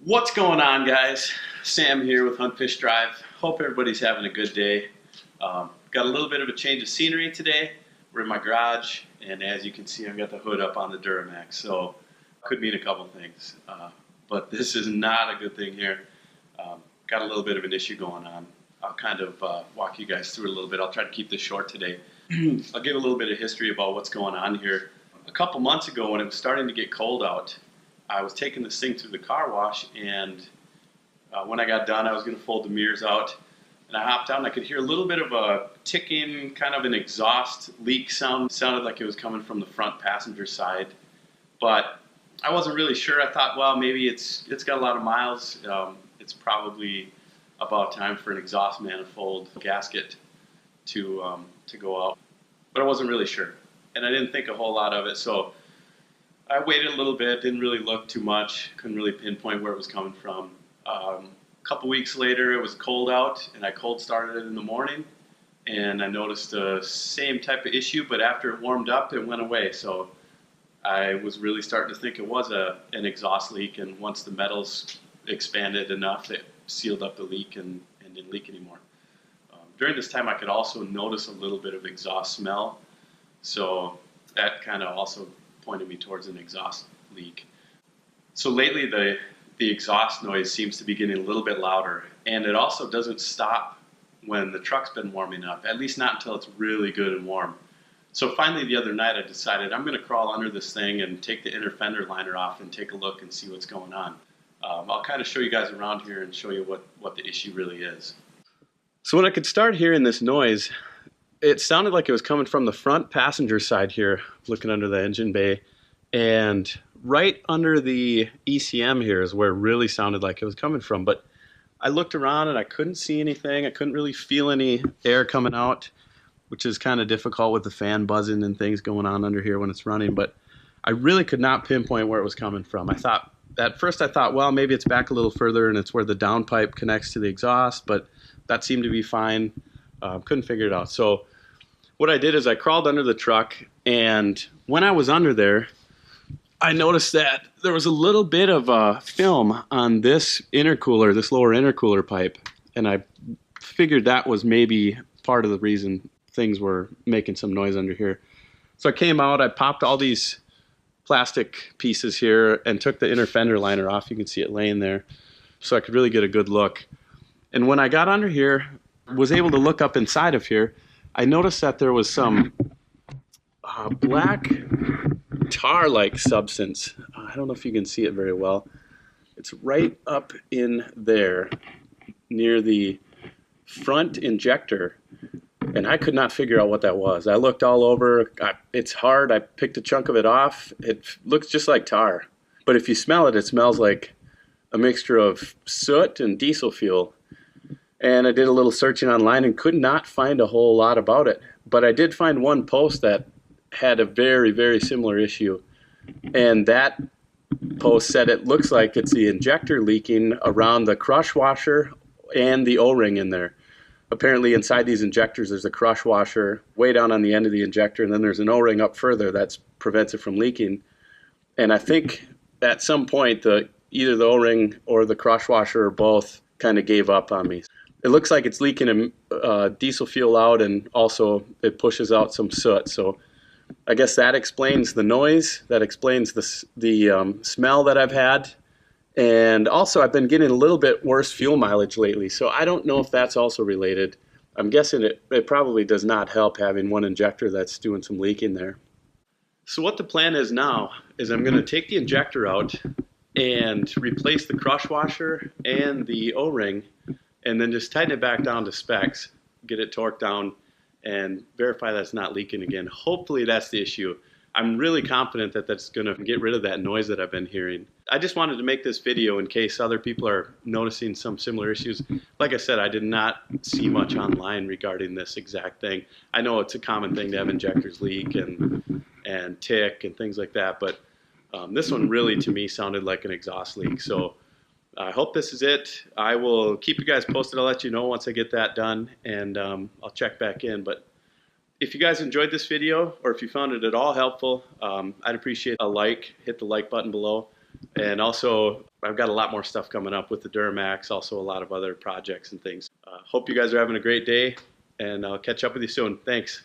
What's going on, guys? Sam here with Hunt Fish Drive. Hope everybody's having a good day. Got a little bit of a change of scenery today. We're in my garage, and as you can see, I've got the hood up on the Duramax, so could mean a couple things. But this is not a good thing here. Got a little bit of an issue going on. I'll kind of walk you guys through it a little bit. I'll try to keep this short today. I'll give a little bit of history about what's going on here. A couple months ago, when it was starting to get cold out, I was taking this thing through the car wash, and when I got done, I was going to fold the mirrors out, and I hopped out, and I could hear a little bit of a ticking, kind of an exhaust leak sound. It sounded like it was coming from the front passenger side, but I wasn't really sure. I thought, well, maybe it's got a lot of miles. It's probably about time for an exhaust manifold gasket to go out, but I wasn't really sure, and I didn't think a whole lot of it, so I waited a little bit, didn't really look too much, couldn't really pinpoint where it was coming from. A couple weeks later, it was cold out, and I cold started it in the morning, and I noticed the same type of issue, but after it warmed up, it went away. So I was really starting to think it was an exhaust leak, and once the metals expanded enough, it sealed up the leak and didn't leak anymore. During this time, I could also notice a little bit of exhaust smell, so that kind of also pointed me towards an exhaust leak. So lately the exhaust noise seems to be getting a little bit louder, and it also doesn't stop when the truck's been warming up, at least not until it's really good and warm. So finally the other night I decided I'm going to crawl under this thing and take the inner fender liner off and take a look and see what's going on. I'll kind of show you guys around here and show you what the issue really is. So when I could start hearing this noise, it sounded like it was coming from the front passenger side here, looking under the engine bay, and right under the ECM here is where it really sounded like it was coming from. But I looked around and I couldn't see anything. I couldn't really feel any air coming out, which is kind of difficult with the fan buzzing and things going on under here when it's running. But I really could not pinpoint where it was coming from. At first I thought, well, maybe it's back a little further and it's where the downpipe connects to the exhaust, but that seemed to be fine. Couldn't figure it out. So what I did is I crawled under the truck, and when I was under there, I noticed that there was a little bit of film on this intercooler, this lower intercooler pipe, and I figured that was maybe part of the reason things were making some noise under here. So I came out, I popped all these plastic pieces here and took the inner fender liner off. You can see it laying there, so I could really get a good look. And when I got under here, was able to look up inside of here, I noticed that there was some black tar-like substance. I don't know if you can see it very well. It's right up in there near the front injector, and I could not figure out what that was. I looked all over. It's hard. I picked a chunk of it off. It looks just like tar, but if you smell it, it smells like a mixture of soot and diesel fuel. And I did a little searching online and could not find a whole lot about it. But I did find one post that had a very, very similar issue. And that post said it looks like it's the injector leaking around the crush washer and the O-ring in there. Apparently inside these injectors there's a crush washer way down on the end of the injector, and then there's an O-ring up further that prevents it from leaking. And I think at some point either the O-ring or the crush washer or both kind of gave up on me. It looks like it's leaking diesel fuel out, and also it pushes out some soot. So I guess that explains the noise. That explains the smell that I've had. And also I've been getting a little bit worse fuel mileage lately. So I don't know if that's also related. I'm guessing it probably does not help having one injector that's doing some leaking there. So what the plan is now is I'm going to take the injector out and replace the crush washer and the O-ring, and then just tighten it back down to specs, get it torqued down, and verify that's not leaking again. Hopefully that's the issue. I'm really confident that that's going to get rid of that noise that I've been hearing. I just wanted to make this video in case other people are noticing some similar issues. Like I said, I did not see much online regarding this exact thing. I know it's a common thing to have injectors leak and tick and things like that, but this one really, to me, sounded like an exhaust leak. So I hope this is it. I will keep you guys posted. I'll let you know once I get that done, and I'll check back in. But if you guys enjoyed this video, or if you found it at all helpful, I'd appreciate a like. Hit the like button below. And also, I've got a lot more stuff coming up with the Duramax, also a lot of other projects and things. Hope you guys are having a great day, and I'll catch up with you soon. Thanks.